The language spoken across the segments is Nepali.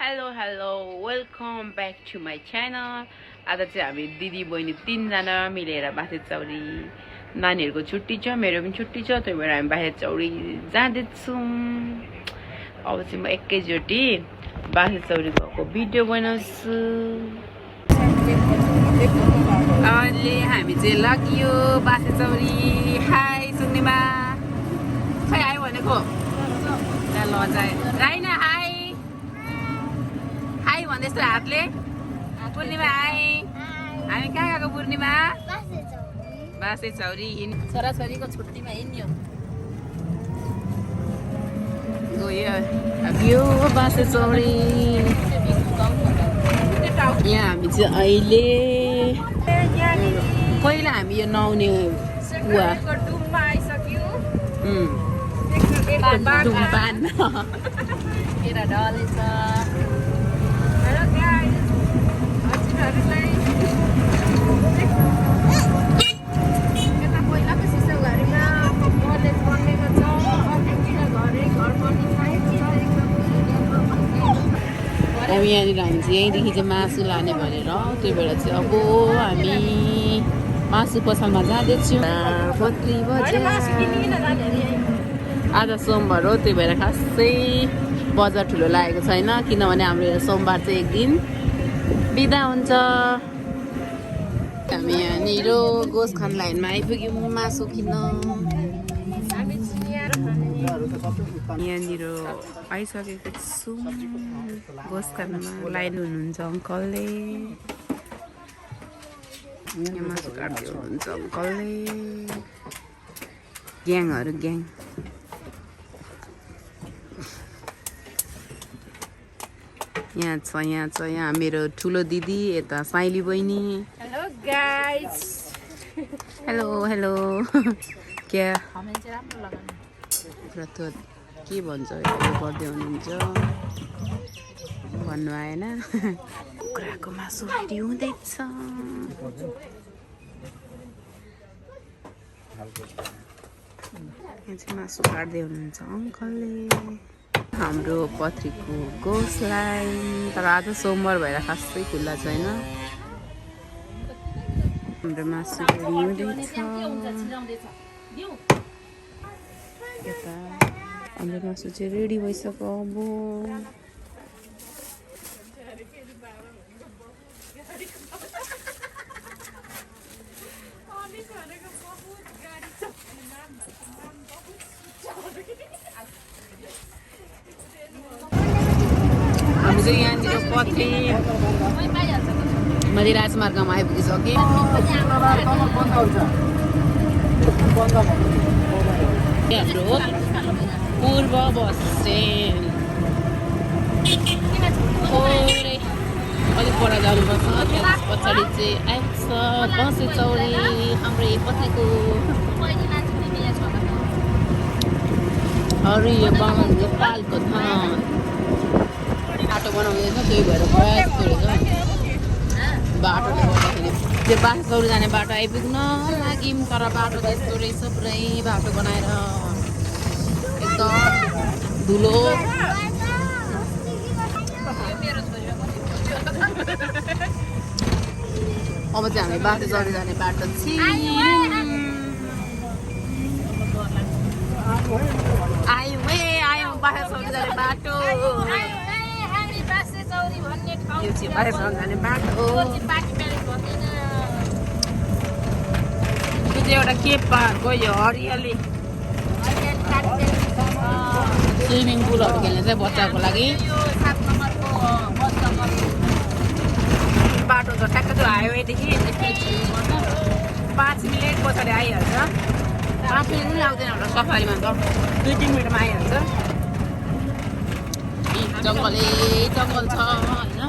Hello welcome back to my channel. आज चाहिँ हामी दिदी बहिनी 3 जना मिलेर बासे चौरी नानीहरूको छुट्टी छ, मेरो पनि छुट्टी छ, त्यही भएर हामी बासे चौरी जाँदैछौँ। अब चाहिँ म एकैचोटि बासे चौरी गएको भिडियो बनाउँछु। अहिले हामी चाहिँ लगियो बासे चौरी। हाई सुन्नेमा खै आयो भनेको ल जाए राइन हाई हाई भन्दैछ हातले। पूर्णिमा हाई। हामी कहाँ गएको पूर्णिमा? बासे चौरी छोराछोरीको छुट्टीमा हिँड्यो गयो बासे चौरी। यहाँ हामी चाहिँ अहिले पहिला हामी यो नुहाउने कुवा डुममा आइसक्यो। डुम्पान मेरा ढलेछ। हेलो गाइस, हजुरहरूलाई यता पहिलाको सिसौघारीमा कलेज बनेको छ, अर्कोतिर घर बन्ने साइड छ एकदम। हामी यहाँनिर हामी चाहिँ यहीँदेखि चाहिँ मासु लाने भनेर, त्यही भएर चाहिँ अब हामी मासु पसलमा जाँदैछौँ। आज सोमबार हो, त्यही भएर खासै बजार ठुलो लागेको छैन, किनभने हाम्रो यहाँ सोमबार चाहिँ एक दिन बिदा हुन्छ। हामी यहाँनिर गोसखान लाइनमा आइपुग्यौँ मासु किन्न। यहाँनिर आइसकेको छु गोसखानमा। लाइन हुनुहुन्छ अङ्कलले, यहाँ मासु काट्दै हुनुहुन्छ अङ्कलले। ग्याङहरू ग्याङ यहाँ छ मेरो ठुलो दिदी, यता साइली बहिनी। Hello guys. हेलो क्या कमेन्ट चाहिँ राम्रो लगाउनु। के भन्छ यो गर्दै हुनुहुन्छ भन्नु आएन। कुखुराको मासु रेडी हुँदैछ। यहाँ चाहिँ मासु काट्दै हुनुहुन्छ अङ्कलले। हाम्रो पत्रीको गोस लाइन, तर आज सोमबार भएर खासै खुल्ला छैन। हाम्रो मासु रेडी हुँदैछ। यता हाम्रो मासु चाहिँ रेडी भइसक्यो। अब हामी चाहिँ यहाँनिर पत्री मैले राजमार्गमा आइपुगिसकेँ। हाम्रो पूर्व बस स्ट्यान्ड थोरै अलिक पर जानुपर्छ। त्यस पछाडि चाहिँ आइपुग्छ बासे चौरी, हाम्रो यो पत्नीको अरू यो बाहुन नेपालको धान। बाटो बनाउँदैछ, त्यही भएर प्रयास गरेछ बाटोले गर्दाखेरि। त्यो बासे चौरी जाने बाटो आइपुग्न लाग्यौँ, तर बाटो त यस्तो रहेछ, पुरै बाटो बनाएर एकदम धुलो। अब चाहिँ हामी बासे चौरी जाने बाटो आयौँ बासे चौरी जाने बाटो। यो चाहिँ बासे चौरी जाने बाटो। यो चाहिँ एउटा के पार्कको, यो हरियाली स्विमिङ पुलहरू खेल्ने चाहिँ बच्चाको लागि बाटो छ। ठ्याक्क त्यो हाइवेदेखि 5 मिनट पछाडि आइहाल्छ। 5 मिनट पनि लाग्दैन होला सफारीमा त, 2-3 मिनटमा आइहाल्छ। जङ्गलै जङ्गल छ होइन।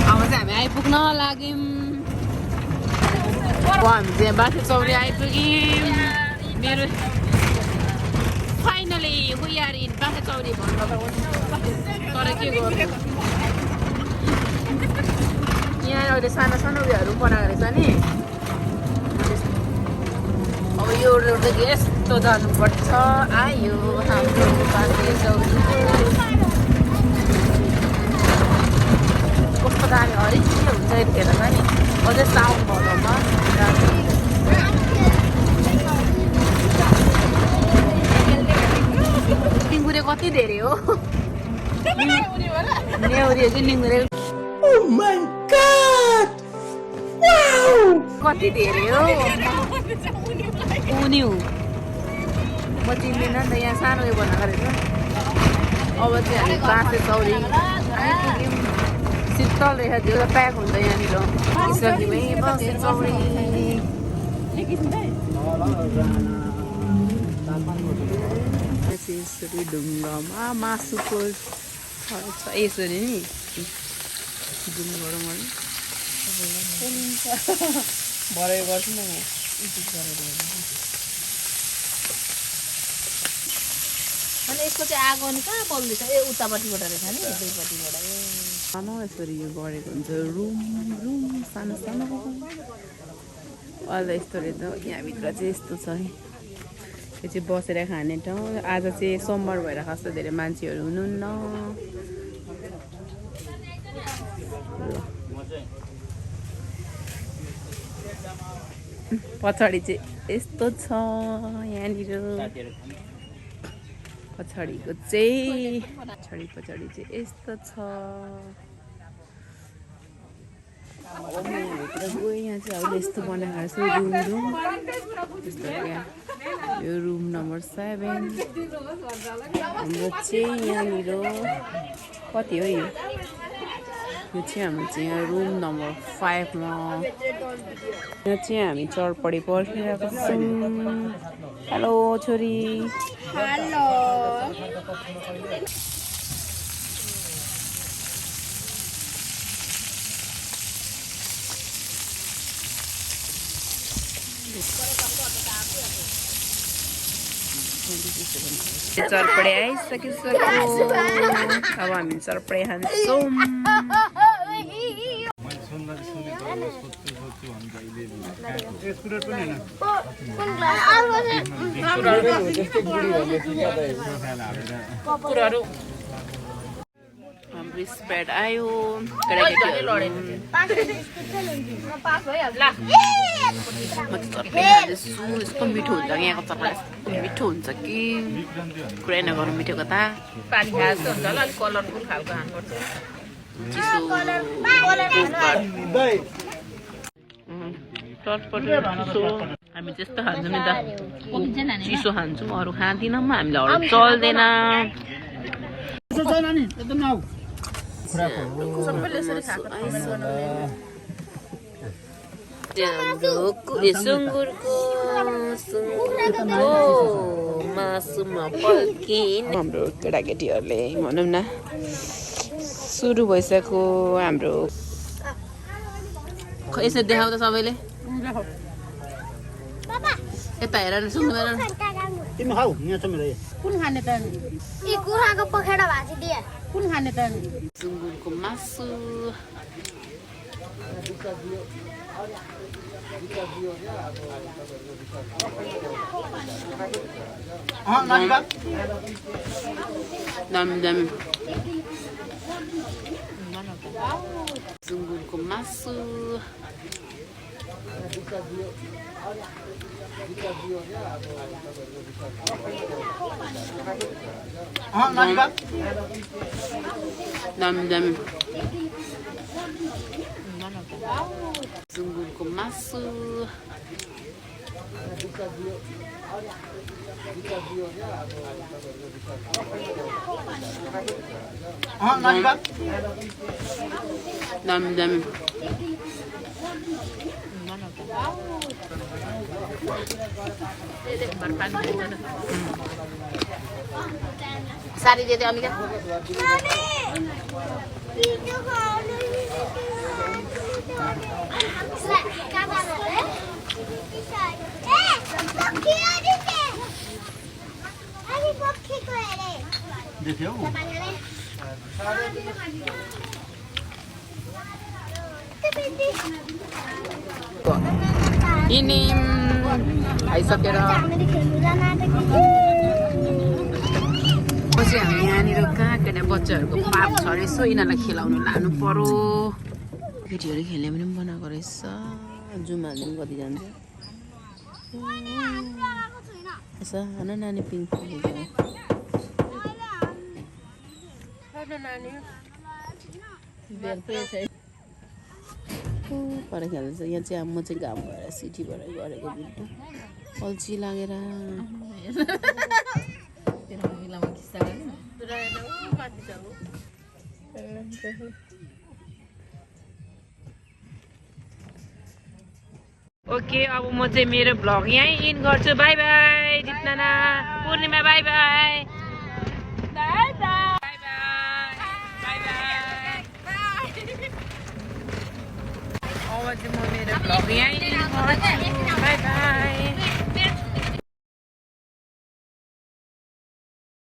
अब चाहिँ हामी आइपुग्न लाग्यौँ। हामी चाहिँ बासे चौरी आइपुग्यौँ। मेरो फाइनली वी आर इन बासे चौरी भन्नु त, तर के गर्नु, यहाँ अहिले सानो सानो उयोहरू बनाएको रहेछ नि। अब यो रोडदेखि यस्तो जानुपर्छ आयो हाम्रो बाँके चौरी कस्तो दामी हरियो हुन्छ यतिखेर पनि अझै साउन भदौमा लिङ्गुरे कति धेरै हो नेउरी चाहिँ लिङ्गुरे कति धेरै हो उन्यु म चिन्दिनँ नि त यहाँ सानो उयो बनाएको रहेछ अब चाहिँ हामी बाँसे चौरी आइपुग्यौँ शीतल रहेछ त्यो प्याक हुन्छ यहाँनिर सकिमै बाँसे चौरी यसरी ढुङ्गामा मासुको यसरी नि ढुङ्गामा भरे गर्छु न म अनि यसको चाहिँ आगो नि कहाँ बल्दैछ ए उतापट्टिबाट रहेछ नि दुईपट्टिबाट सानो यसरी यो गरेको हुन्छ रुम रुम सानो सानो अहिले यस्तो रहेछ यहाँभित्र चाहिँ यस्तो छ है यो चाहिँ बसेर खाने ठाउँ आज चाहिँ सोमबार भएर कस्तो धेरै मान्छेहरू हुनुहुन्न पछाडि चाहिँ यस्तो छ यहाँनिर पछाडिको चाहिँ पछाडि चाहिँ यस्तो छ यहाँ चाहिँ अब यस्तो बनाएको छ रुम त्यस्तो यो रुम नम्बर 7 हाम्रो चाहिँ यहाँनिर कति हो यो चाहिँ हाम्रो चाहिँ यहाँ रुम नम्बर 5 मा यहाँ चाहिँ हामी चरपडी पर्खिरहेको छौँ हेलो छोरी हेलो चरपडी आइसकिसक्यो अब हामी चरपडी खान्छौँ हाम्रो स्प्रेड आयो म त चरपडी खाँदैछु यस्तो मिठो हुन्छ यहाँको चरपडी यस्तो मिठो हुन्छ कि कुरै नगर्नु मिठोको त पानी खाए जस्तो हुन्छ होला अलिक कलरफुल खालको खानुपर्छ चिसो चटपटी चिसो हामी त्यस्तो खान्छौँ नि त चिसो खान्छौँ अरू खाँदैनौँ हामीलाई अरू चल्दैन सुँगुरको मासुमा पल्किन हाम्रो केटाकेटीहरूले भनौँ न सुरु भइसक्यो हाम्रो यसरी देखाउ त सबैले यता हेर सुँगुर तिमी खाऊ यहाँ छ मेरो कुन खाने त यी कुखुराको पखेटा भाजी दिए कुन खाने त सुँगुरको मासु दामी दामी सुँगुरको मासु दामी दामी सुँगुरको मासु दामी दामी सारी दे दे अमिका देख्यौ हिँड्यौँ आइसकेर हामीले खेल्नु जान आँटेको पछि हामी यहाँनिर कहाँ केटा बच्चाहरूको पार्क छ रहेछ यिनीहरूलाई खेलाउनु लानु पर्यो केटीहरू खेल्ने पनि बनाएको रहेछ जुम हाल्नु कति जान्छ सानो नानी पिङ्क पर खेल्दैछ यहाँ चाहिँ म चाहिँ घाम भएर सिटीबाट गरेको भिडियो अल्छी लागेर ओके अब म चाहिँ मेरो भ्लग यहीँ इन गर्छु बाई बाई जित्नाना पूर्णिमा बाई बाई अब चाहिँ म मेरो भ्लग यहीँ इन गर्छु बाई बाई